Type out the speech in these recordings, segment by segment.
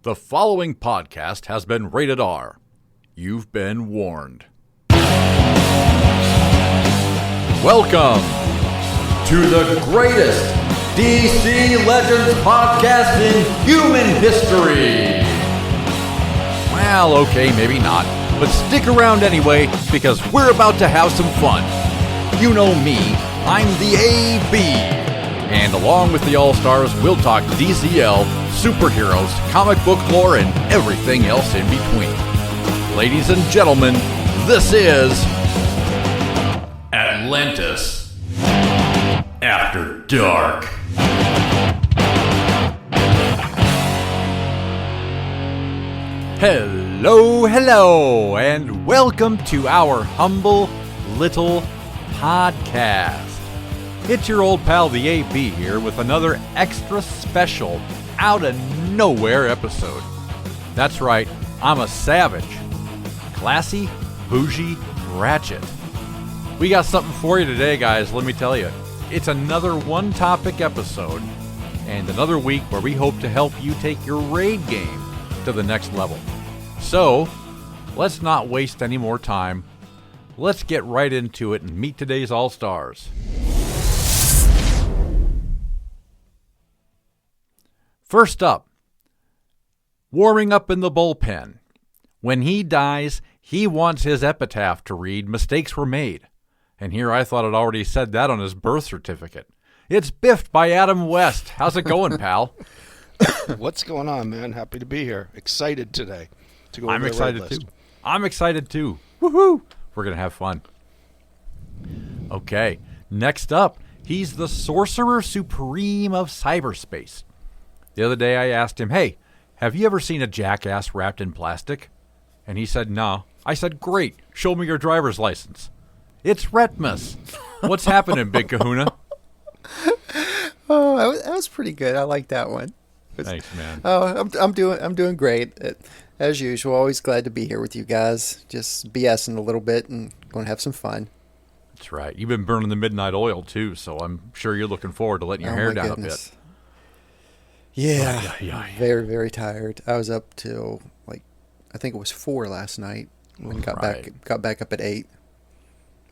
The following podcast has been rated R. You've been warned. Welcome to the greatest DC Legends podcast in human history. Well, okay, maybe not, but stick around anyway because we're about to have some fun. You know me, I'm the AAD. And along with the All-Stars, we'll talk DCL, superheroes, comic book lore, and everything else in between. Ladies and gentlemen, this is Atlantis After Dark. Hello, and welcome to our humble little podcast. It's your old pal, the AB, here with another extra special, out-of-nowhere episode. That's right, I'm a savage. Classy, bougie, ratchet. We got something for you today, guys, let me tell you. It's another one-topic episode, and another week where we hope to help you take your raid game to the next level. So, let's not waste any more time. Let's get right into it and meet today's All-Stars. First up, warming up in the bullpen. When he dies, he wants his epitaph to read, "Mistakes were made." And here I thought it already said that on his birth certificate. It's Biffed by Adam West. How's it going, pal? What's going on, man? Happy to be here. Excited today to go over I'm the excited raid too. list. I'm excited too. Woohoo! We're going to have fun. Okay, next up, he's the Sorcerer Supreme of cyberspace. The other day I asked him, hey, have you ever seen a jackass wrapped in plastic? And he said, no. I said, great. Show me your driver's license. It's Retmus. What's happening, Big Kahuna? Oh, that was pretty good. I like that one. Thanks, man. Oh, I'm doing great. As usual, always glad to be here with you guys. Just BSing a little bit and going to have some fun. That's right. You've been burning the midnight oil, too, so I'm sure you're looking forward to letting your hair down a bit. Yeah, very, very tired. I was up till, I think it was 4 last night. And got back up at 8.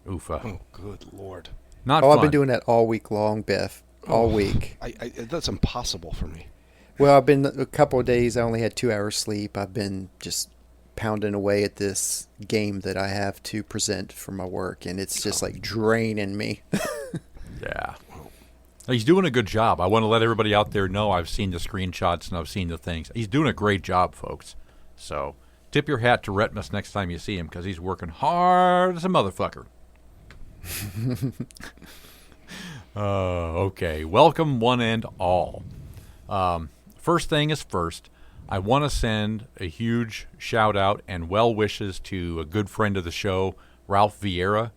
Oofa. Oh, good Lord. Not fun. I've been doing that all week long, Biff. All week. That's impossible for me. Well, I've been a couple of days. I only had 2 hours sleep. I've been just pounding away at this game that I have to present for my work, and it's just draining me. Yeah. He's doing a good job. I want to let everybody out there know I've seen the screenshots and I've seen the things. He's doing a great job, folks. So tip your hat to Retmus next time you see him because he's working hard as a motherfucker. Okay. Welcome, one and all. First thing is first, I want to send a huge shout-out and well wishes to a good friend of the show, Ralph Vieira.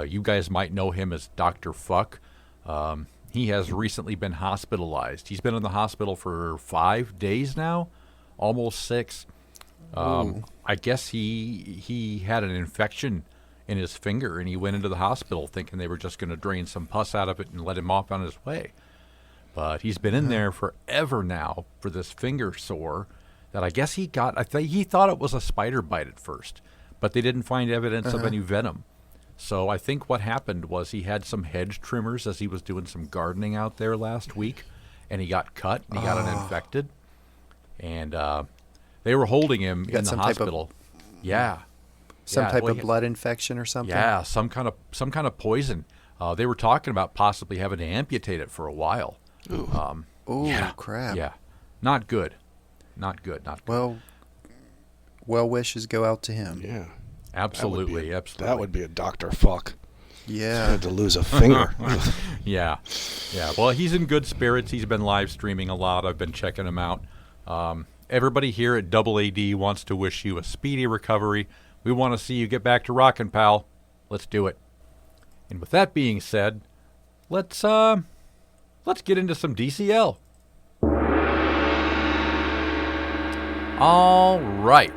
You guys might know him as Dr. Fukk. He has recently been hospitalized. He's been in the hospital for 5 days now, almost 6. I guess he had an infection in his finger, and he went into the hospital thinking they were just going to drain some pus out of it and let him off on his way. But he's been in there forever now for this finger sore that I guess he got. He thought it was a spider bite at first, but they didn't find evidence of any venom. So I think what happened was he had some hedge trimmers as he was doing some gardening out there last week, and he got cut, and he got infected. And they were holding him in the hospital. Some type of blood infection or something? Yeah, some kind of poison. They were talking about possibly having to amputate it for a while. Crap. Yeah, not good. Not good. Well wishes go out to him. Yeah. Absolutely. That would be a Dr. Fukk. Yeah. Had to lose a finger. Yeah. Well, he's in good spirits. He's been live streaming a lot. I've been checking him out. Everybody here at AAD wants to wish you a speedy recovery. We want to see you get back to rockin', pal. Let's do it. And with that being said, let's get into some DCL. All right.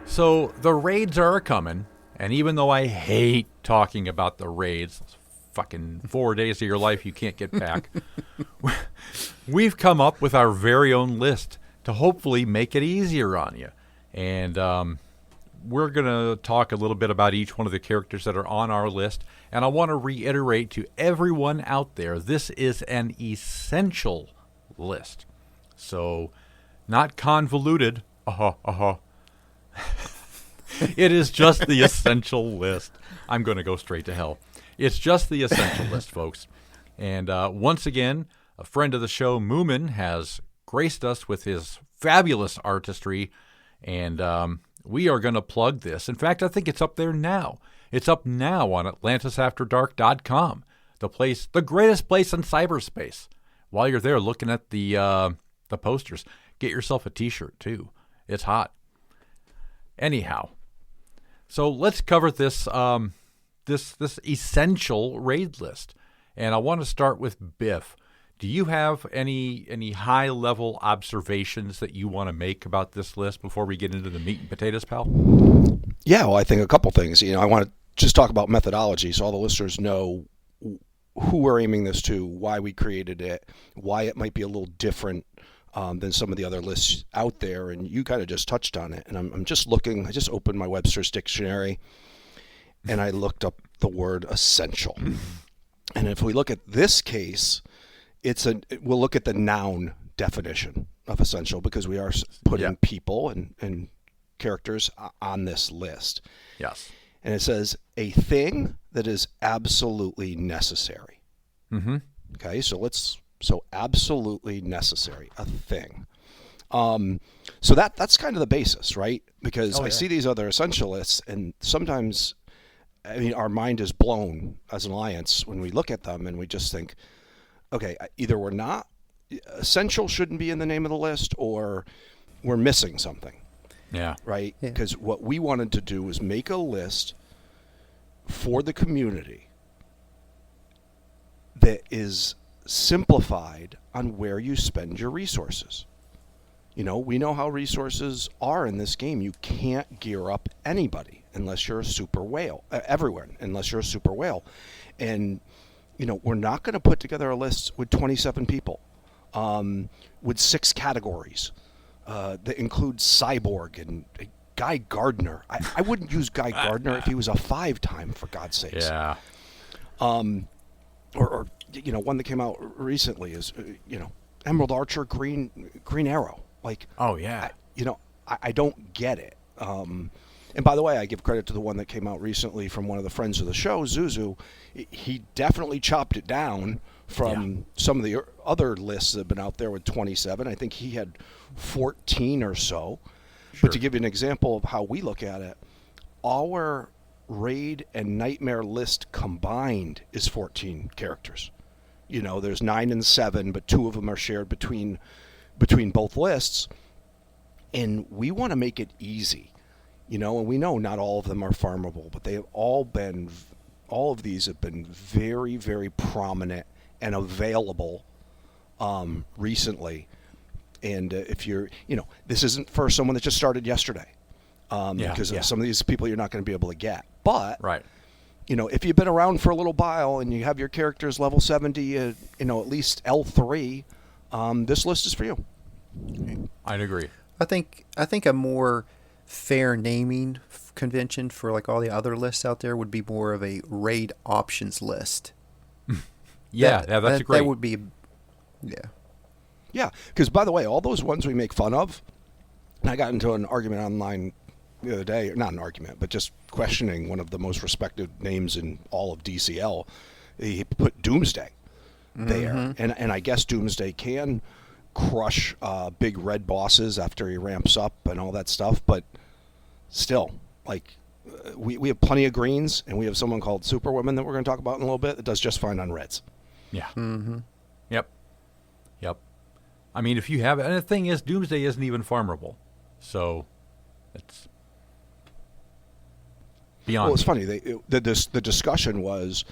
So the raids are coming, and even though I hate talking about the raids, fucking 4 days of your life you can't get back, we've come up with our very own list to hopefully make it easier on you. And we're going to talk a little bit about each one of the characters that are on our list. And I want to reiterate to everyone out there, this is an essential list. So, not convoluted. It is just the essential list. I'm going to go straight to hell. It's just the essential list, folks. And once again, a friend of the show, Moomin, has graced us with his fabulous artistry, and we are going to plug this. In fact, I think it's up there now. It's up now on AtlantisAfterDark.com, the greatest place in cyberspace. While you're there looking at the posters, get yourself a T-shirt too. It's hot. Anyhow, so let's cover this this essential raid list, and I want to start with Biff. Do you have any high-level observations that you want to make about this list before we get into the meat and potatoes, pal? Yeah, well, I think a couple things. I want to just talk about methodology so all the listeners know who we're aiming this to, why we created it, why it might be a little different than some of the other lists out there. And you kind of just touched on it. And I'm just looking. I just opened my Webster's dictionary, and I looked up the word essential. And if we look at this case, we'll look at the noun definition of essential because we are putting people and characters on this list. Yes. And it says a thing that is absolutely necessary. Mm-hmm. Okay, so absolutely necessary, a thing. So that's kind of the basis, right? Because I see these other essentialists, and sometimes, our mind is blown as an alliance when we look at them and we just think, okay, either we're not, essential shouldn't be in the name of the list, or we're missing something. Yeah. Right? Because what we wanted to do was make a list for the community that is simplified on where you spend your resources. We know how resources are in this game. You can't gear up anybody unless you're a super whale. Everyone, unless you're a super whale. And, we're not going to put together a list with 27 people, with 6 categories that include Cyborg and Guy Gardner. I wouldn't use Guy Gardner if he was a 5-time, for God's sakes. Yeah. Or one that came out recently is, Emerald Archer, Green Arrow. Like, oh yeah. I don't get it. And by the way, I give credit to the one that came out recently from one of the friends of the show, Zuzu. He definitely chopped it down from some of the other lists that have been out there with 27. I think he had 14 or so. Sure. But to give you an example of how we look at it, our Raid and Nightmare list combined is 14 characters. There's 9 and 7, but 2 of them are shared between both lists. And we want to make it easy. And we know not all of them are farmable, but they have all of these have been very, very prominent and available recently. And if you're, this isn't for someone that just started yesterday, because some of these people you're not going to be able to get. But, right. If you've been around for a little while and you have your characters level 70, at least L3, this list is for you. I'd agree. I think a more fair naming convention for like all the other lists out there would be more of a raid options list. That's a great. That would be, Yeah, because by the way, all those ones we make fun of, and I got into an argument online the other day, not an argument, but just questioning one of the most respected names in all of DCL. He put Doomsday there, and I guess Doomsday can crush big red bosses after he ramps up and all that stuff, but still, like, we have plenty of greens, and we have someone called Superwoman that we're going to talk about in a little bit that does just fine on reds. Yeah. Mm-hmm. Yep. If you have, and the thing is, Doomsday isn't even farmable, so it's beyond. Well, it's funny. The discussion was,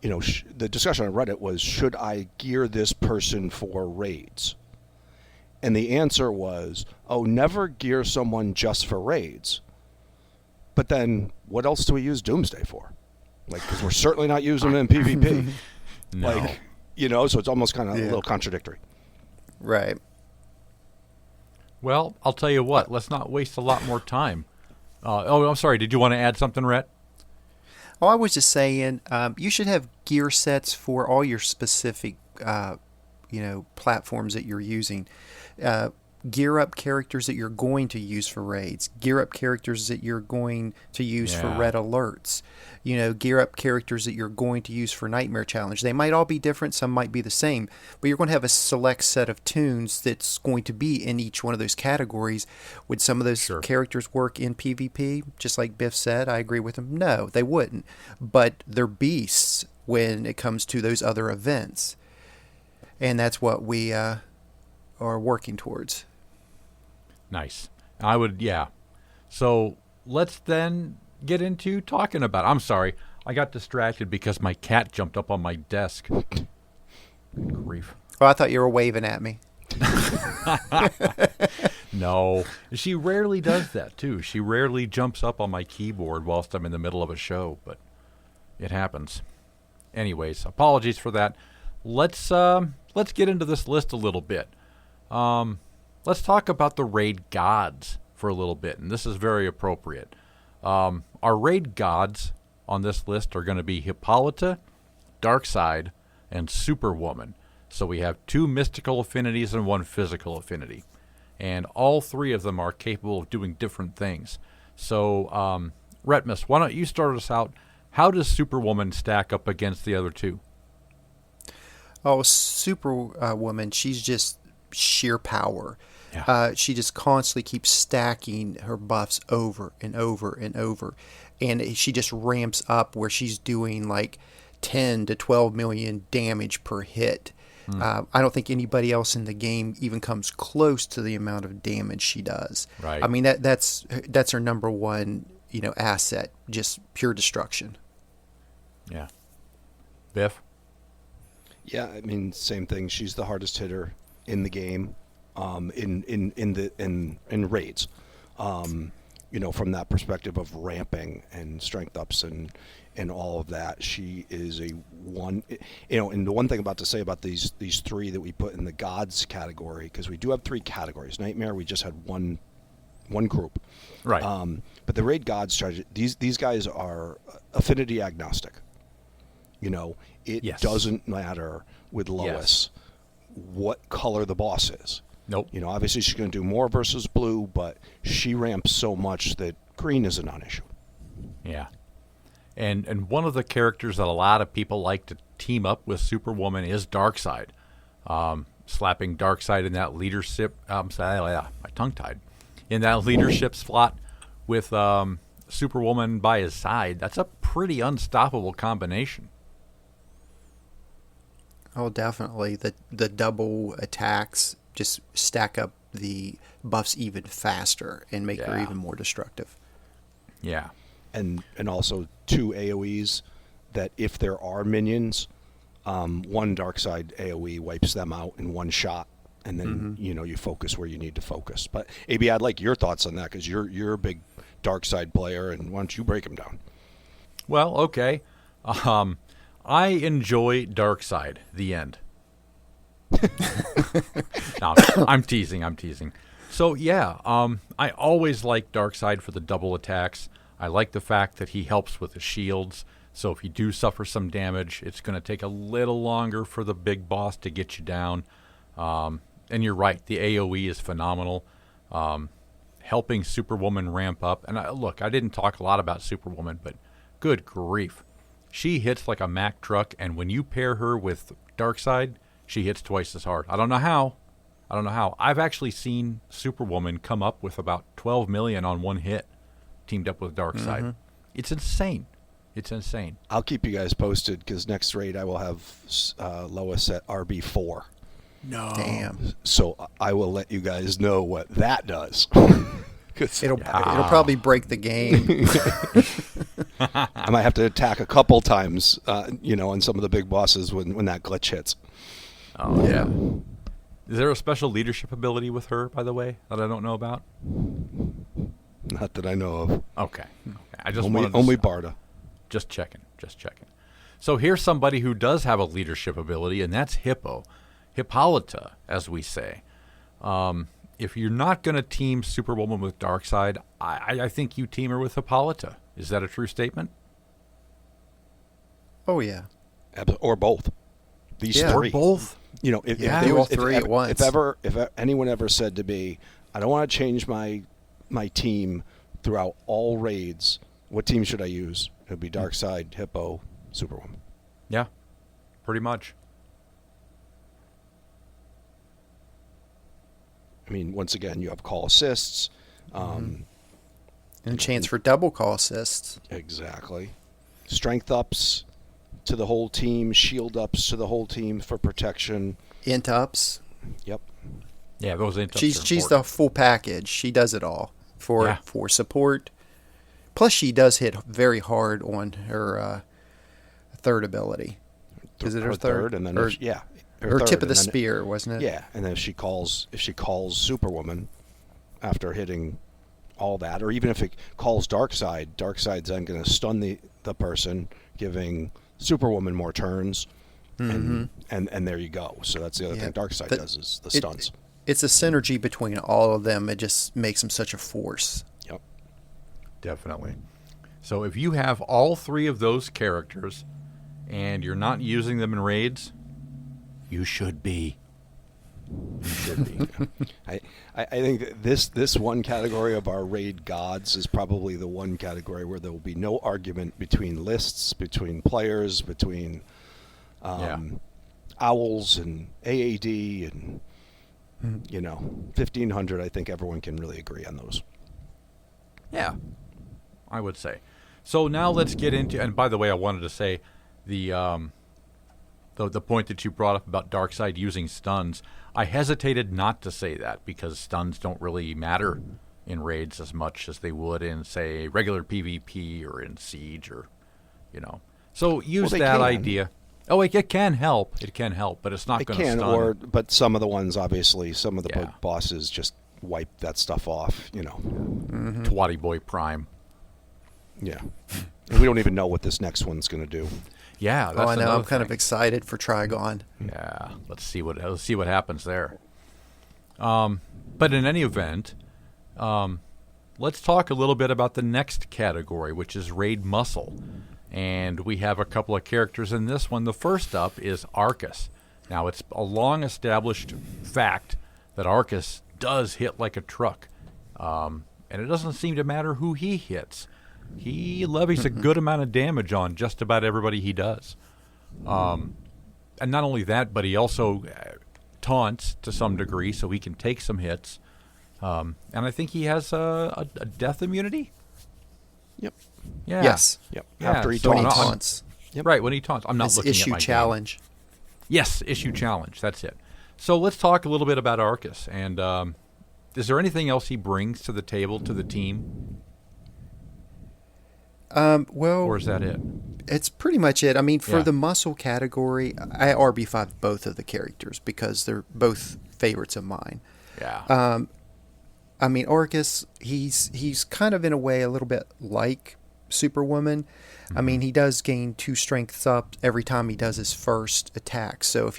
the discussion on Reddit was, should I gear this person for raids? And the answer was, never gear someone just for raids. But then, what else do we use Doomsday for? Like, because we're certainly not using them in PvP. No. So it's almost kind of a little contradictory. Right. Well, I'll tell you what. Let's not waste a lot more time. I'm sorry. Did you want to add something, Rhett? Oh, I was just saying, you should have gear sets for all your specific, platforms that you're using. Gear up characters that you're going to use for raids. Gear up characters that you're going to use for red alerts. Gear up characters that you're going to use for Nightmare Challenge. They might all be different. Some might be the same. But you're going to have a select set of tunes that's going to be in each one of those categories. Would some of those characters work in PvP? Just like Biff said, I agree with him. No, they wouldn't. But they're beasts when it comes to those other events. And that's what we are working towards. Nice. So let's then get into talking about. I'm sorry, I got distracted because my cat jumped up on my desk. Good grief. Oh, I thought you were waving at me. No, she rarely does that too. She rarely jumps up on my keyboard whilst I'm in the middle of a show, but it happens. Anyways, apologies for that. Let's get into this list a little bit. Let's talk about the raid gods for a little bit, and this is very appropriate. Our raid gods on this list are going to be Hippolyta, Darkseid, and Superwoman. So we have 2 mystical affinities and 1 physical affinity. And all 3 of them are capable of doing different things. So, Retmus, why don't you start us out? How does Superwoman stack up against the other 2? Oh, Superwoman, she's just sheer power. Yeah. She just constantly keeps stacking her buffs over and over and over. And she just ramps up where she's doing like 10 to 12 million damage per hit. I don't think anybody else in the game even comes close to the amount of damage she does. Right. I mean, that's her number one, asset, just pure destruction. Yeah. Biff? Yeah, I mean, same thing. She's the hardest hitter in the game, in raids. From that perspective of ramping and strength ups and all of that, she is a one. And the one thing to say about these 3 that we put in the gods category, because we do have 3 categories. Nightmare, we just had one group, right? But the raid gods strategy, these guys are affinity agnostic. It doesn't matter with Lois what color the boss is. Nope. Obviously she's going to do more versus blue, but she ramps so much that green is a non-issue. Yeah. And one of the characters that a lot of people like to team up with Superwoman is Darkseid. Slapping Darkseid in that leadership, my tongue-tied, in that leadership slot with Superwoman by his side, that's a pretty unstoppable combination. Oh, definitely. The double attacks just stack up the buffs even faster and make her even more destructive. Yeah. And also 2 AoEs that if there are minions, one Darkseid AoE wipes them out in one shot, and then you focus where you need to focus. But AB, I'd like your thoughts on that because you're a big Darkseid player, and why don't you break them down? Well, okay. I enjoy Darkseid. The end. No, I'm teasing. So yeah, I always like Darkseid for the double attacks. I like the fact that he helps with the shields. So if you do suffer some damage, it's going to take a little longer for the big boss to get you down. And you're right, the AoE is phenomenal. Helping Superwoman ramp up. And I didn't talk a lot about Superwoman, but good grief. She hits like a Mack truck, and when you pair her with Darkseid, she hits twice as hard. I don't know how. I've actually seen Superwoman come up with about 12 million on one hit, teamed up with Darkseid. It's insane. I'll keep you guys posted because next raid I will have Lois at RB4. No. Damn. So I will let you guys know what that does. It'll probably break the game. I might have to attack a couple times, on some of the big bosses when that glitch hits. Oh, yeah. Is there a special leadership ability with her, by the way, that I don't know about? Not that I know of. Okay. I just only Barda. Just checking. So here's somebody who does have a leadership ability, and that's Hippolyta, as we say. if you're not going to team Superwoman with Darkseid, I think you team her with Hippolyta. Is that a true statement? Oh, yeah. Or both. These Yeah. three. Or both? You know, if Yeah, there all was, three at once. if anyone ever said to me, I don't want to change my team throughout all raids, what team should I use? It would be Darkseid, Hippo, Superwoman. Yeah, pretty much. I mean, once again, you have call assists. And a chance for double call assists. Exactly. Strength ups to the whole team, shield ups to the whole team for protection. Int ups. Yep. Yeah, those ain't. She's the full package. She does it all for support. Plus, she does hit very hard on her third ability. Is it her third? And then her third, tip of the and then spear, wasn't it? Yeah, and then if she calls Superwoman after hitting all that, or even if it calls Darkseid's then going to stun the person, giving Superwoman more turns, and there you go. So that's the other thing Darkseid does is the stuns. It's a synergy between all of them. It just makes them such a force. Yep. Definitely. So if you have all three of those characters and you're not using them in raids, you should be. You should be. I think that this one category of our raid gods is probably the one category where there will be no argument between lists, between players, between owls and AAD and 1500. I think everyone can really agree on those. Yeah, I would say. So now let's get into. And by the way, I wanted to say the point that you brought up about Darkseid using stuns. I hesitated not to say that because stuns don't really matter in raids as much as they would in, say, regular PvP or in Siege or, So use that idea. Oh, it can help. It can help, but it's not going to stun. But some of the ones, obviously, some of the big bosses just wipe that stuff off, Twatty Boy Prime. Yeah. And we don't even know what this next one's going to do. Yeah, that's I know. I'm kind thing. of excited for Trigon. Yeah, let's see what happens there. But in any event, let's talk a little bit about the next category, which is raid muscle. And we have a couple of characters in this one. The first up is Arcus. Now, it's a long-established fact that Arcus does hit like a truck, and it doesn't seem to matter who he hits. He levies a good amount of damage on just about everybody he does. And not only that, but he also taunts to some degree, so he can take some hits. And I think he has a death immunity. Yep. Yeah. Yes. Yep. Yeah, After he When he taunts. taunts. Yep. Right, when he taunts. I'm not It's looking at issue my game. challenge. Yes, issue challenge. That's it. So let's talk a little bit about Arcus. And is there anything else he brings to the table, to the team? Well, Or is that it? it's pretty much it. I mean, for Yeah. the muscle category, I RB5 both of the characters because they're both favorites of mine. Yeah. I mean, Arcus, he's kind of in a way a little bit like Superwoman. I mean, he does gain 2 strengths up every time he does his first attack. So if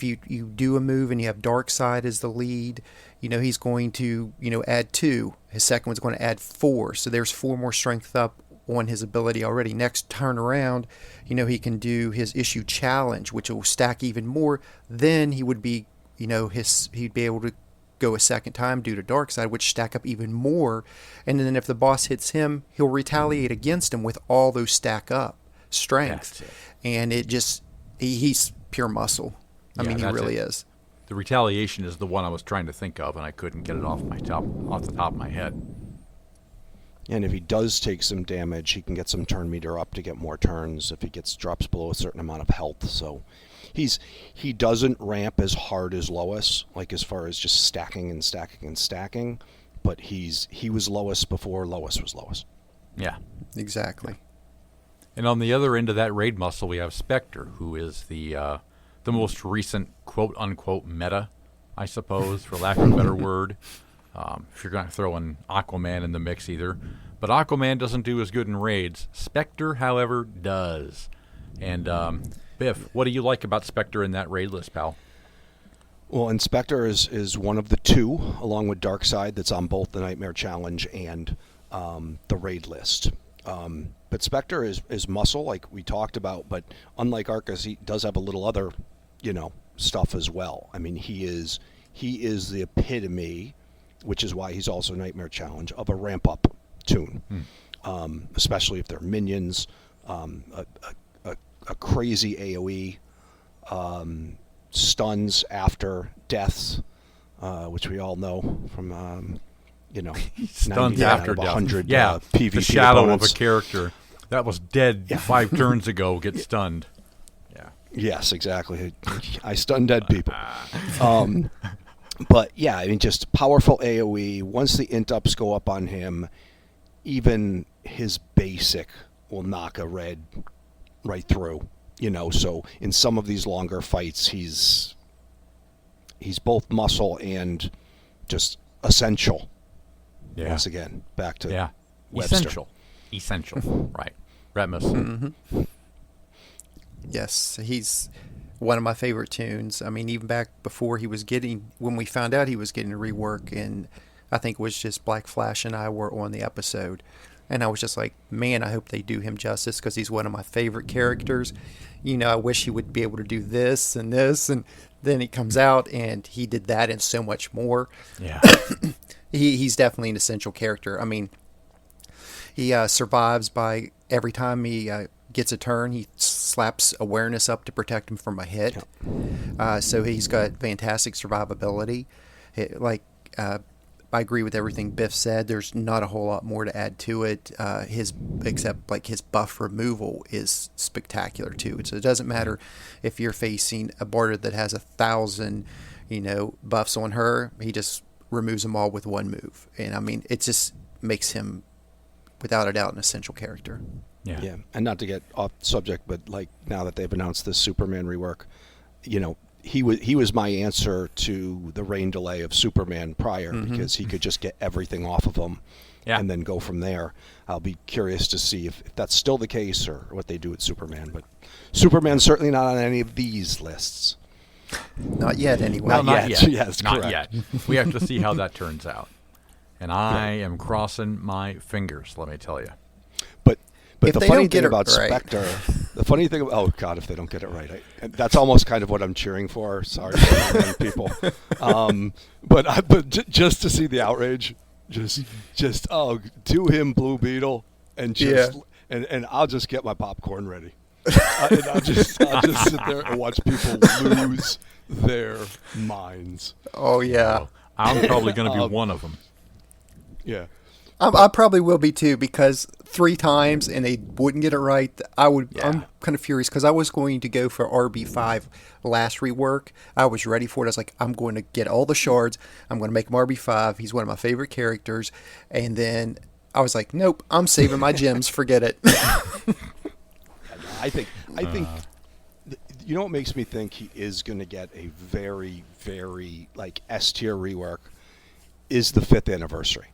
you do a move and you have Darkseid as the lead, he's going to add 2. His second one's going to add 4. So there's 4 more strength up on his ability already. Next turn around, he can do his issue challenge, which will stack even more. Then he would be, he'd be able to go a second time due to Darkseid, which stack up even more. And then if the boss hits him, he'll retaliate against him with all those stack up strength. And it just he's pure muscle. I mean, he really is. The retaliation is the one I was trying to think of, and I couldn't get it off the top of my head. And if he does take some damage, he can get some turn meter up to get more turns if he drops below a certain amount of health. So he doesn't ramp as hard as Lois, like as far as just stacking and stacking and stacking, but he was Lois before Lois was Lois. Yeah. Exactly. And on the other end of that raid muscle, we have Spectre, who is the most recent quote-unquote meta, I suppose, for lack of a better word. If you're going to throw in Aquaman in the mix either. But Aquaman doesn't do as good in raids. Spectre, however, does. And Biff, what do you like about Spectre in that raid list, pal? Well, Inspector is one of the two, along with Darkseid, that's on both the Nightmare Challenge and the raid list. But Spectre is muscle, like we talked about, but unlike Arcus, he does have a little other, stuff as well. I mean, he is the epitome, which is why he's also Nightmare Challenge, of a ramp-up toon. Especially if they're minions, a crazy AoE, stuns after deaths, which we all know from, stuns after death. 100 yeah, PvP the shadow opponents. of a character that was dead 5 turns ago gets stunned. Yeah. Yes, exactly. I stun dead people. But yeah, I mean, just powerful AoE. Once the int ups go up on him, even his basic will knock a red right through. So in some of these longer fights, he's both muscle and just essential. Yeah. Once again, back to Webster. Essential. Right. Retmus. Mm-hmm. Yes, he's one of my favorite tunes. I mean, even back before when we found out he was getting a rework, and I think it was just Black Flash and I were on the episode, and I was just like, man, I hope they do him justice, because he's one of my favorite characters. I wish he would be able to do this, and then he comes out and he did that and so much more. Yeah. He's definitely an essential character. I mean, he survives by every time he gets a turn, he slaps awareness up to protect him from a hit. So he's got fantastic survivability. I agree with everything Biff said. There's not a whole lot more to add to it. Except his buff removal is spectacular too. So it doesn't matter if you're facing a border that has 1,000, buffs on her. He just removes them all with one move. And I mean, it just makes him, without a doubt, an essential character. Yeah. And not to get off subject, but like now that they've announced this Superman rework, he was my answer to the rain delay of Superman prior, because he could just get everything off of him and then go from there. I'll be curious to see if that's still the case or what they do with Superman. But Superman's certainly not on any of these lists. Not yet, anyway. Well, not yet. Yes, not correct. yet. We have to see how that turns out. And I am crossing my fingers, let me tell you. But if the they funny don't get thing it about right. Spectre, the funny thing, oh God, if they don't get it right, that's almost kind of what I'm cheering for. Sorry, people. But just to see the outrage, just do him Blue Beetle, and and I'll just get my popcorn ready. And I'll just sit there and watch people lose their minds. Oh yeah, So I'm probably going to be one of them. Yeah. I probably will be too, because 3 times and they wouldn't get it right. I'm kind of furious, because I was going to go for RB5 last rework. I was ready for it. I was like, I'm going to get all the shards. I'm going to make him RB5. He's one of my favorite characters. And then I was like, nope, I'm saving my gems. Forget it. I think what makes me think he is going to get a very, very S tier rework is the 5th anniversary.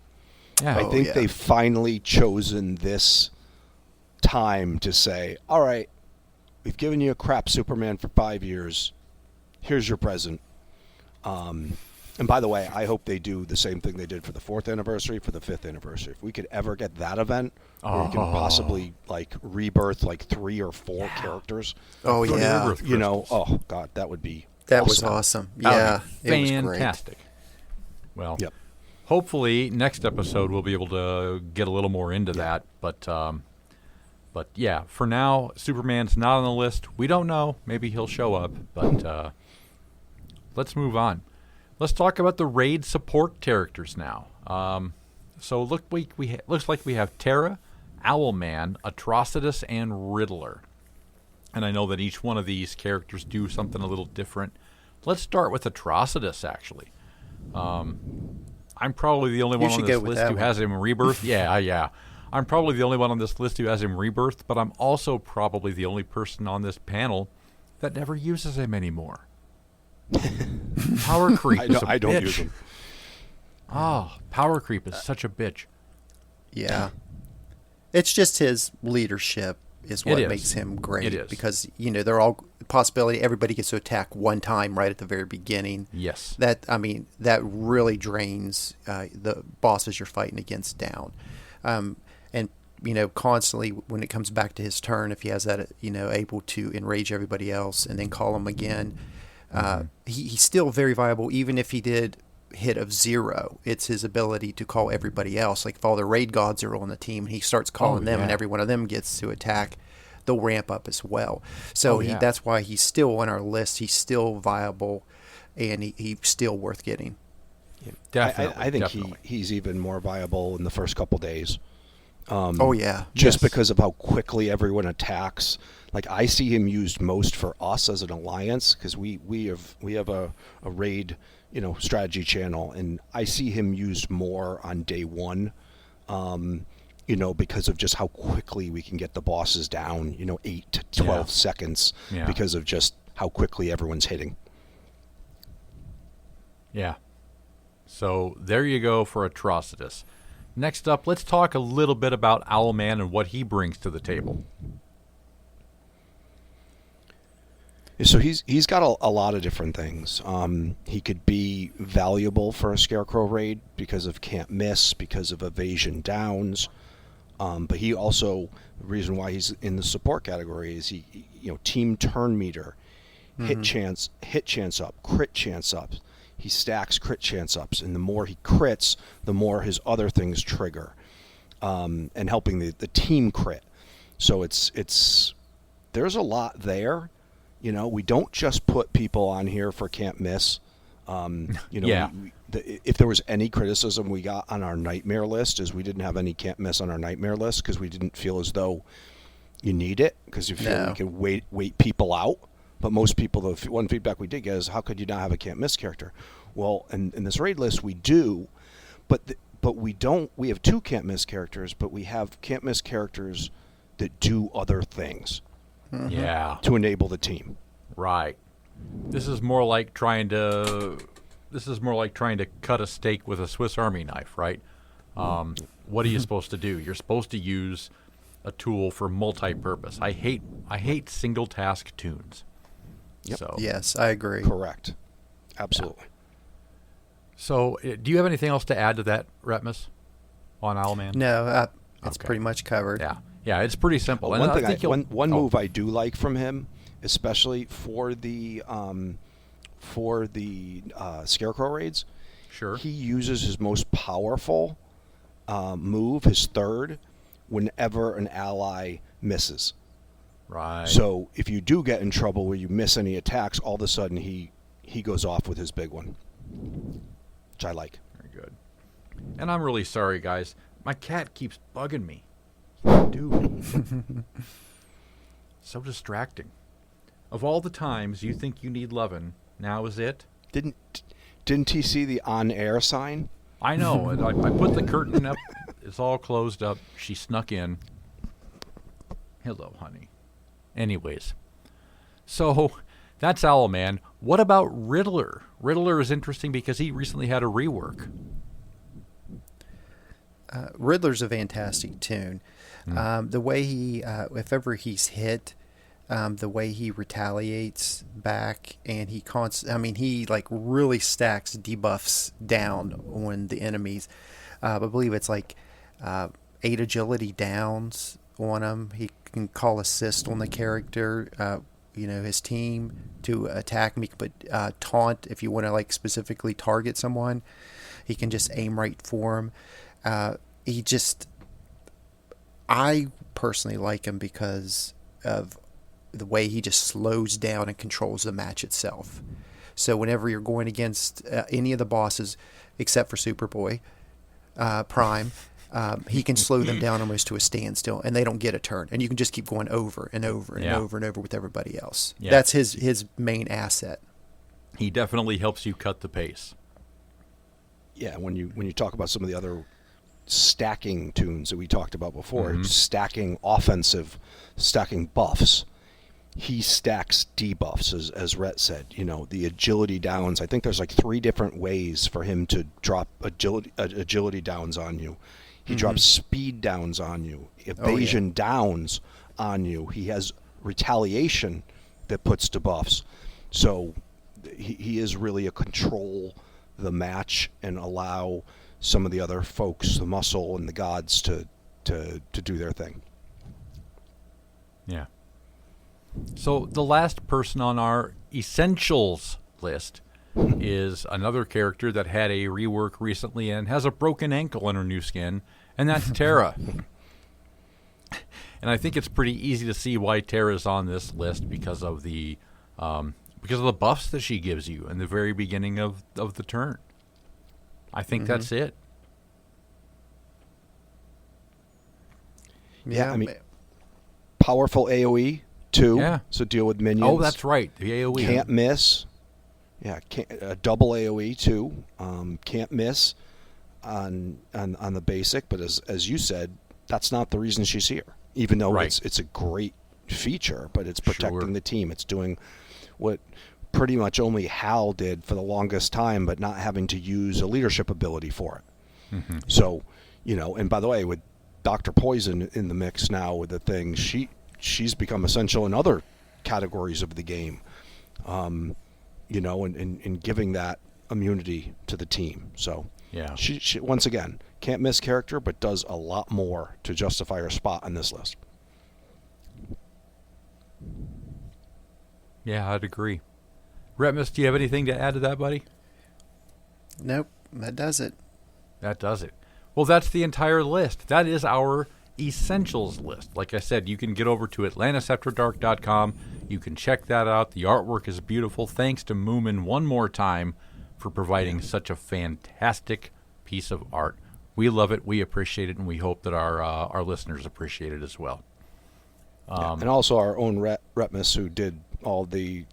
Yeah. I think they've finally chosen this time to say, all right, we've given you a crap Superman for 5 years. Here's your present. And by the way, I hope they do the same thing they did for the 4th anniversary, for the 5th anniversary. If we could ever get that event where we can possibly rebirth 3 or 4 characters. Oh, yeah. Oh God, that would be That awesome. was awesome. That Yeah, would be it was great. fantastic. Well, Yep. hopefully next episode we'll be able to get a little more into that. But yeah, for now, Superman's not on the list. We don't know. Maybe he'll show up. But let's move on. Let's talk about the raid support characters now. So looks like we have Terra, Owlman, Atrocitus, and Riddler. And I know that each one of these characters do something a little different. Let's start with Atrocitus, actually. I'm probably the only one on this list who has him rebirth. Yeah. I'm probably the only one on this list who has him rebirth, but I'm also probably the only person on this panel that never uses him anymore. Power creep is a I don't bitch. use them. Oh, power creep is such a bitch. Yeah. It's just his leadership. is what It is. makes him great. It is. Because, they're all possibility. Everybody gets to attack one time right at the very beginning. Yes. That really drains the bosses you're fighting against down. And, constantly when it comes back to his turn, if he has that, able to enrage everybody else and then call him again, he's still very viable, even if he did hit of 0. It's his ability to call everybody else. Like if all the raid gods are on the team and he starts calling them and every one of them gets to attack, they'll ramp up as well. So that's why he's still on our list. He's still viable, and he's still worth getting. Yeah. Definitely. I think he's even more viable in the first couple days. Yes. Because of how quickly everyone attacks. Like I see him used most for us as an alliance, because we have a raid strategy channel, and I see him used more on day one, because of just how quickly we can get the bosses down, 8 to 12 seconds, because of just how quickly everyone's hitting. Yeah. So there you go for Atrocitus. Next up, let's talk a little bit about Owlman and what he brings to the table. So he's got a lot of different things. He could be valuable for a Scarecrow raid because of can't miss, because of evasion downs. But he also, the reason why he's in the support category is he team turn meter, hit chance up, crit chance up. He stacks crit chance ups, and the more he crits, the more his other things trigger, and helping the team crit. So it's there's a lot there. We don't just put people on here for can't miss. If there was any criticism we got on our nightmare list, is we didn't have any can't miss on our nightmare list because we didn't feel as though you need it, because you feel we can wait people out. But most people, the one feedback we did get is, how could you not have a can't miss character? Well, in this raid list we do, but we don't. We have 2 can't miss characters, but we have can't miss characters that do other things. Yeah. To enable the team. Right. This is more like trying to cut a steak with a Swiss Army knife, right? What are you supposed to do? You're supposed to use a tool for multi-purpose. I hate single task tunes. Yep. So Yes, I agree. Correct. Absolutely. Yeah. So, do you have anything else to add to that, Retmus, on Owlman? No, it's pretty much covered. Yeah, it's pretty simple. Well, And one move I do like from him, especially for the Scarecrow raids. Sure. He uses his most powerful move, his third, whenever an ally misses. Right. So if you do get in trouble where you miss any attacks, all of a sudden he goes off with his big one, which I like. Very good. And I'm really sorry, guys. My cat keeps bugging me. Dude. So distracting. Of all the times you think you need lovin', now is it? Didn't he see the on-air sign? I know. I put the curtain up. It's all closed up. She snuck in. Hello, honey. Anyways. So, that's Owlman. What about Riddler? Riddler is interesting because he recently had a rework. Riddler's a fantastic tune. The way he, if ever he's hit, the way he retaliates back, and he like really stacks debuffs down on the enemies. I believe it's like 8 agility downs on him. He can call assist on the character, his team to attack him. He can put taunt if you want to like specifically target someone. He can just aim right for him. I personally like him because of the way he just slows down and controls the match itself. So whenever you're going against any of the bosses, except for Superboy, Prime, he can slow them down almost to a standstill, and they don't get a turn. And you can just keep going over and over and over and over with everybody else. Yeah. That's his main asset. He definitely helps you cut the pace. Yeah, when you talk about some of the other stacking tunes that we talked about before, stacking buffs, he stacks debuffs, as Rhett said. The agility downs. I think there's like 3 different ways for him to drop agility downs on you. He drops speed downs on you, evasion downs on you. He has retaliation that puts debuffs. So he is really a control the match and allow some of the other folks, the muscle and the gods, to do their thing. Yeah. So the last person on our essentials list is another character that had a rework recently and has a broken ankle in her new skin, and that's Terra. And I think it's pretty easy to see why Terra's on this list because of the buffs that she gives you in the very beginning of the turn. I think that's it. Yeah, I mean, powerful AoE too. Yeah. So deal with minions. Oh, that's right. The AoE. Can't miss. Yeah, a double AoE too. Can't miss on the basic, but as you said, that's not the reason she's here. Even though it's a great feature, but it's protecting the team. It's doing what pretty much only Hal did for the longest time, but not having to use a leadership ability for it. Mm-hmm. So, and by the way, with Dr. Poison in the mix now with the thing, she's become essential in other categories of the game. And giving that immunity to the team. So yeah, she once again can't miss character, but does a lot more to justify her spot on this list. Yeah, I'd agree. Retmus, do you have anything to add to that, buddy? Nope, that does it. That does it. Well, that's the entire list. That is our essentials list. Like I said, you can get over to AtlantisAfterDark.com. You can check that out. The artwork is beautiful. Thanks to Moomin one more time for providing such a fantastic piece of art. We love it. We appreciate it, and we hope that our listeners appreciate it as well. And also our own Retmus, who did all the,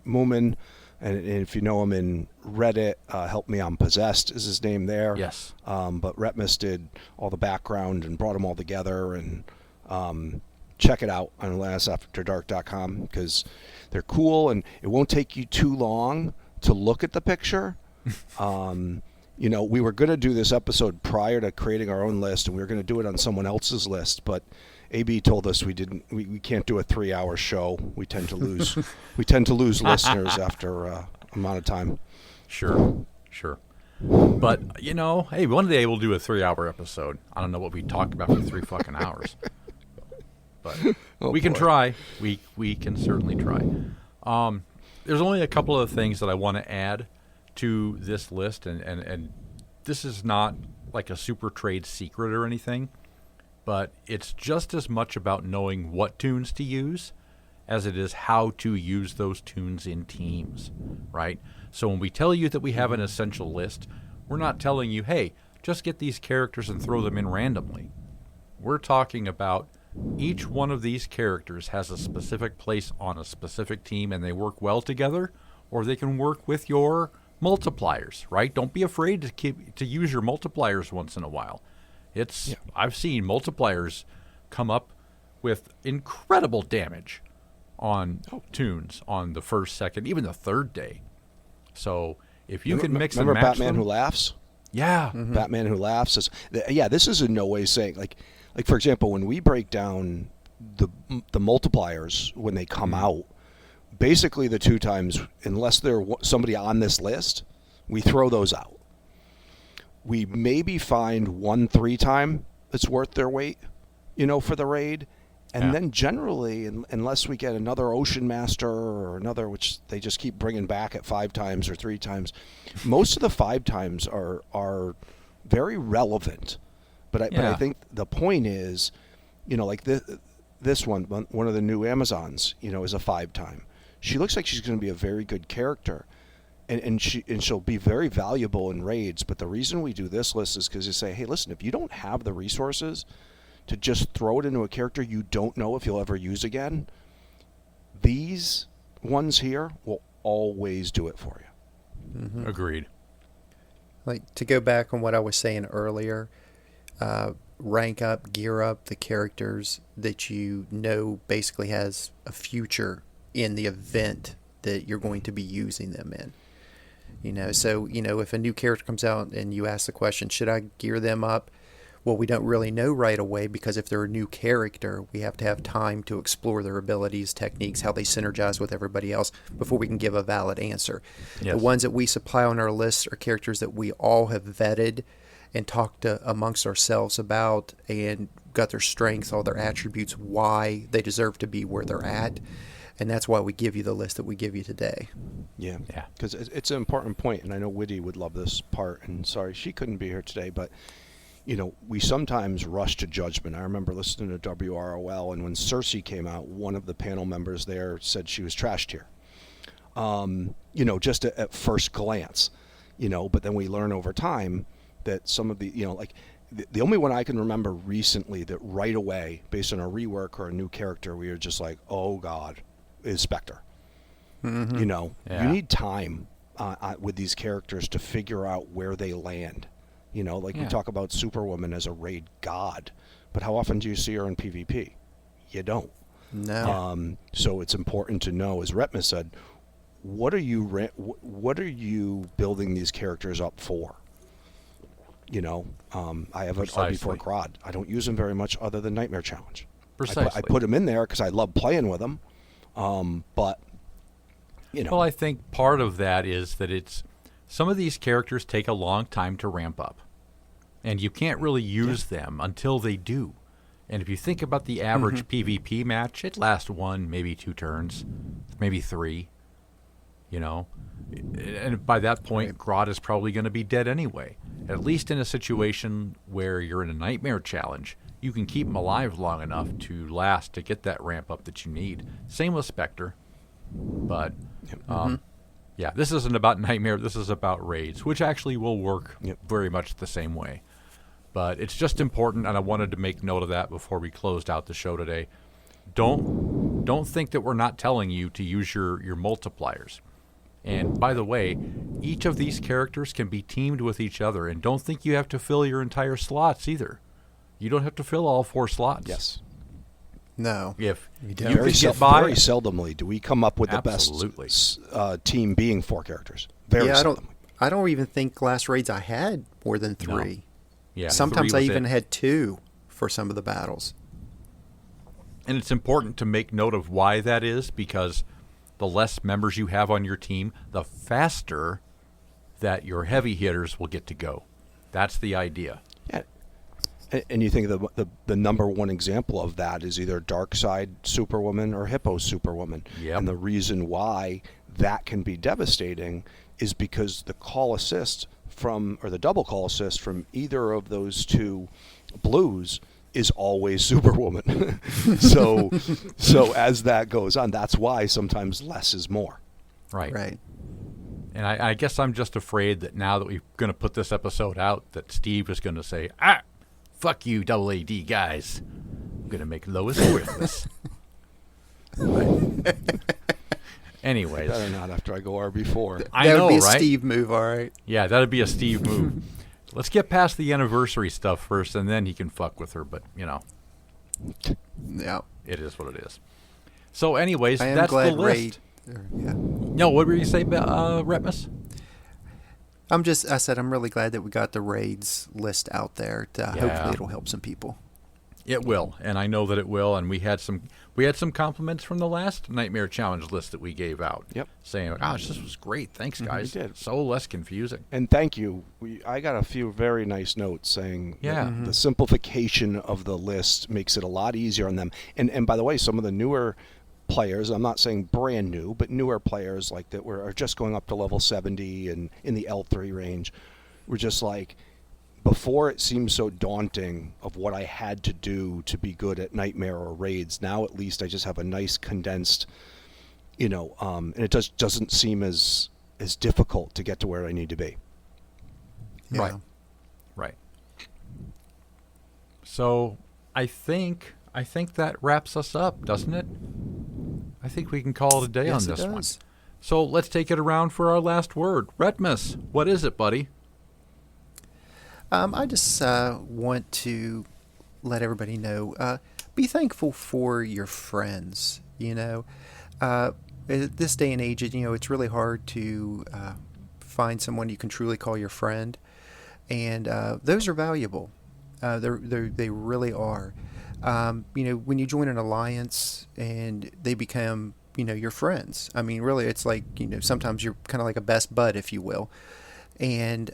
Moomin, and if you know him in Reddit, Help Me I'm Possessed is his name there. Yes. But Retmus did all the background and brought them all together, and check it out on AtlantisAfterDark.com because they're cool, and it won't take you too long to look at the picture. We were going to do this episode prior to creating our own list, and we were going to do it on someone else's list, but AB told us we can't do a 3-hour show. We tend to lose listeners after amount of time. Sure. But hey, one day we'll do a 3-hour episode. I don't know what we talked about for 3 fucking hours, but we can try. We can certainly try. There's only a couple of things that I want to add to this list, and this is not like a super trade secret or anything. But it's just as much about knowing what tunes to use as it is how to use those tunes in teams, right? So when we tell you that we have an essential list, we're not telling you, hey, just get these characters and throw them in randomly. We're talking about each one of these characters has a specific place on a specific team, and they work well together, or they can work with your multipliers, right? Don't be afraid to use your multipliers once in a while. I've seen multipliers come up with incredible damage on tunes on the first, second, even the third day. So if you can mix and match Batman them, Who Laughs? Yeah. Mm-hmm. Batman Who Laughs is this is in no way saying like for example, when we break down the multipliers when they come out, basically the 2 times, unless they're somebody on this list, we throw those out. We maybe find 1 3-time that's worth their weight, for the raid. And then generally, unless we get another Ocean Master or another, which they just keep bringing back at 5 times or 3 times, most of the 5 times are very relevant. But I think the point is, like this one of the new Amazons, is a 5-time. She looks like she's going to be a very good character. And she'll be very valuable in raids, but the reason we do this list is because you say, hey, listen, if you don't have the resources to just throw it into a character you don't know if you'll ever use again, these ones here will always do it for you. Mm-hmm. Agreed. Like, to go back on what I was saying earlier, rank up, gear up the characters that basically has a future in the event that you're going to be using them in. So if a new character comes out and you ask the question, should I gear them up? well, we don't really know right away, because if they're a new character, we have to have time to explore their abilities, techniques, how they synergize with everybody else before we can give a valid answer. Yes. The ones that we supply on our list are characters that we all have vetted and talked amongst ourselves about and got their strengths, all their attributes, why they deserve to be where they're at. And that's why we give you the list that we give you today. Yeah, Yeah. because it's an important point, and I know Whitty would love this part, and sorry she couldn't be here today, but we sometimes rush to judgment. I remember listening to WROL, and when Cersei came out, one of the panel members there said she was trash tier. Just at first glance, but then we learn over time that some of the, the only one I can remember recently that right away, based on a rework or a new character, we were just like, oh God, is Spectre. Mm-hmm. You need time with these characters to figure out where they land. We talk about Superwoman as a raid god, but how often do you see her in PvP? You don't. No. So it's important to know, as Retma said, what are you building these characters up for? I have an RB4 Grodd. I don't use him very much other than Nightmare Challenge. Precisely. I put him in there because I love playing with him. But Well, I think part of that is that some of these characters take a long time to ramp up, and you can't really use them until they do. And if you think about the average PvP match, it lasts 1, maybe 2 turns, maybe 3. And by that point, Grodd is probably going to be dead anyway. At least in a situation where you're in a Nightmare Challenge, you can keep him alive long enough to get that ramp up that you need. Same with Spectre. But, yeah, this isn't about Nightmare. This is about raids, which actually will work very much the same way. But it's just important, and I wanted to make note of that before we closed out the show today. Don't think that we're not telling you to use your multipliers. And by the way, each of these characters can be teamed with each other, and don't think you have to fill your entire slots either. You don't have to fill all 4 slots. Yes. No. If You you don't. can get by, very seldomly do we come up with the best team being 4 characters. Very seldomly. I don't even think last raids I had more than 3. No. Yeah, Sometimes 3 I was even it. had 2 for some of the battles. And it's important to make note of why that is, because the less members you have on your team, the faster that your heavy hitters will get to go. That's the idea. Yeah. And you think the number one example of that is either Darkseid Superwoman or Hippo Superwoman. Yep. And the reason why that can be devastating is because the call assist or the double call assist from either of those 2 blues is always Superwoman. so as that goes on, that's why sometimes less is more. Right. Right. And I guess I'm just afraid that now that we're going to put this episode out, that Steve is going to say, fuck you, AAD guys. I'm going to make Lois worthless. Anyways. Better not after I go RB4. I That know, would be a right? Steve move, all right. Yeah, that'd be a Steve move. Let's get past the anniversary stuff first, and then he can fuck with her. But, Yeah. it is what it is. So anyways, I am that's glad the list. Yeah. No, what were you saying, Retmus? I said I'm really glad that we got the raids list out there. Hopefully it'll help some people. It will, and I know that it will. And we had some compliments from the last Nightmare Challenge list that we gave out. Yep. Saying, "Gosh, this was great. Thanks, guys. We did. So less confusing." And thank you. I got a few very nice notes saying that the simplification of the list makes it a lot easier on them. And by the way, some of the newer players, I'm not saying brand new, but newer players like that are just going up to level 70 and in the L3 range, were just like, before it seemed so daunting of what I had to do to be good at Nightmare or raids. Now at least I just have a nice condensed, and it doesn't seem as difficult to get to where I need to be. Yeah. Right. So I think that wraps us up, doesn't it? I think we can call it a day Yes, on it this one. does. So let's take it around for our last word. Retmus, what is it, buddy? I just want to let everybody know, be thankful for your friends. At this day and age, it's really hard to find someone you can truly call your friend, and those are valuable. They really are. When you join an alliance and they become, your friends. I mean, really, it's like, sometimes you're kind of like a best bud, if you will. And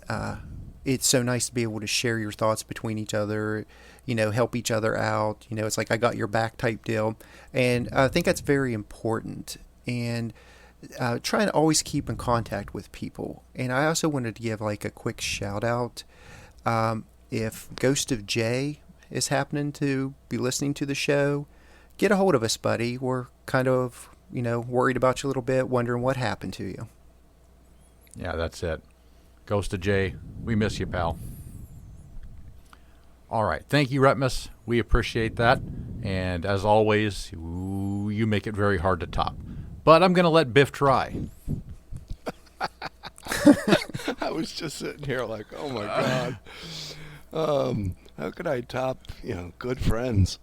it's so nice to be able to share your thoughts between each other, help each other out. It's like I got your back type deal. And I think that's very important. And trying to always keep in contact with people. And I also wanted to give like a quick shout out. If Ghost of Jay is happening to be listening to the show, get a hold of us, buddy. We're kind of, worried about you a little bit, wondering what happened to you. Yeah, that's it. Ghost of Jay, we miss you, pal. All right. Thank you, Retmus. We appreciate that. And as always, you make it very hard to top. But I'm going to let Biff try. I was just sitting here like, oh my God. How could I top, good friends?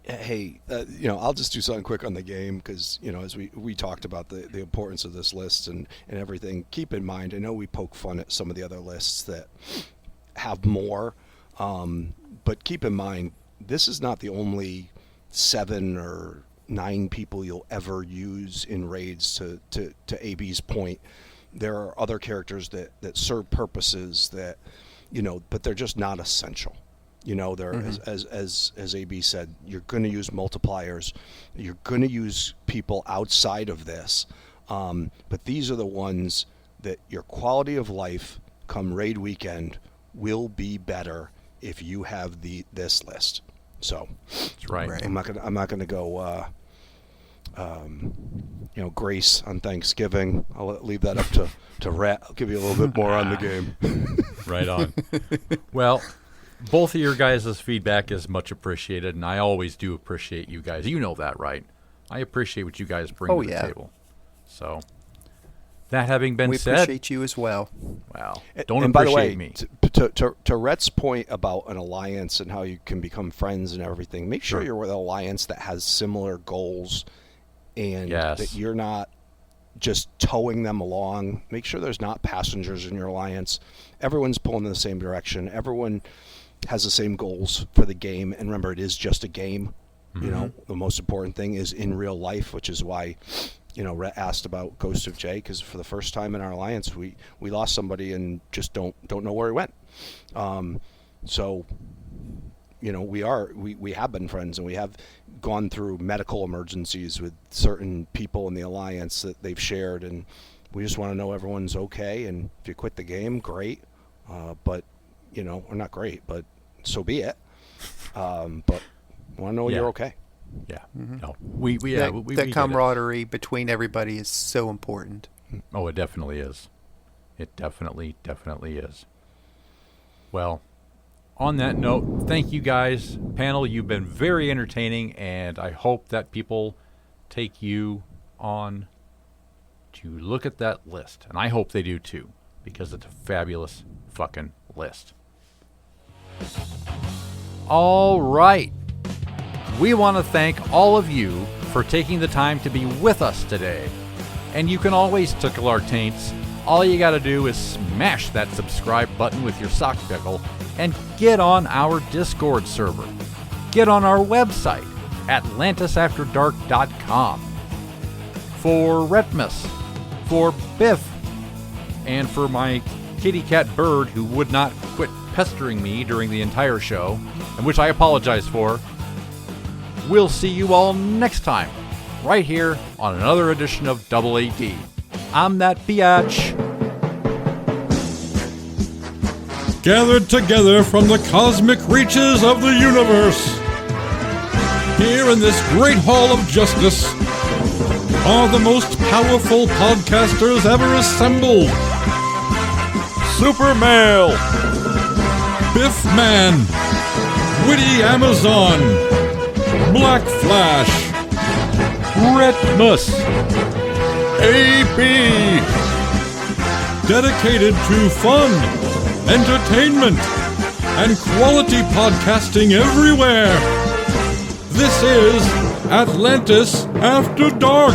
Hey, I'll just do something quick on the game because, as we talked about the importance of this list and everything. Keep in mind, I know we poke fun at some of the other lists that have more, but keep in mind, this is not the only 7 or 9 people you'll ever use in raids. To AB's point, there are other characters that serve purposes that, but they're just not essential. They're as AB said, you're going to use multipliers, you're going to use people outside of this, but these are the ones that your quality of life come raid weekend will be better if you have this list. So that's right. I'm not gonna go grace on Thanksgiving. I'll leave that up to Rat. I'll give you a little bit more on the game. Right on. Well, both of your guys' feedback is much appreciated, and I always do appreciate you guys. You know that, right? I appreciate what you guys bring to the table. So, that having been said... We appreciate you as well. Wow. Don't and appreciate me. To Rhett's point about an alliance and how you can become friends and everything, make sure you're with an alliance that has similar goals and that you're not just towing them along. Make sure there's not passengers in your alliance. Everyone's pulling in the same direction. Everyone has the same goals for the game. And remember, it is just a game. Mm-hmm. The most important thing is in real life, which is why, Rhett asked about Ghost of Jay, because for the first time in our alliance, we lost somebody and just don't know where he went. So, we have been friends, and we have gone through medical emergencies with certain people in the alliance that they've shared, and we just want to know everyone's okay. And if you quit the game, great, but or not great, but so be it. But I want to know you're okay. Yeah. Mm-hmm. No. That camaraderie between everybody is so important. Oh, it definitely is. It definitely is. Well, on that note, thank you guys. Panel, you've been very entertaining, and I hope that people take you on to look at that list. And I hope they do too, because it's a fabulous fucking list. All right. We want to thank all of you for taking the time to be with us today. And you can always tickle our taints. All you got to do is smash that subscribe button with your sock pickle and get on our Discord server. Get on our website, atlantisafterdark.com. For Retmus, for Biff, and for my kitty cat bird who would not quit pestering me during the entire show, and which I apologize for, we'll see you all next time, right here on another edition of AAD. I'm that biatch. Gathered together from the cosmic reaches of the universe, here in this great hall of justice, are the most powerful podcasters ever assembled. Super Male, Biff Man, Witty Amazon, Black Flash, Retmus, AB, dedicated to fun, entertainment, and quality podcasting everywhere. This is Atlantis After Dark.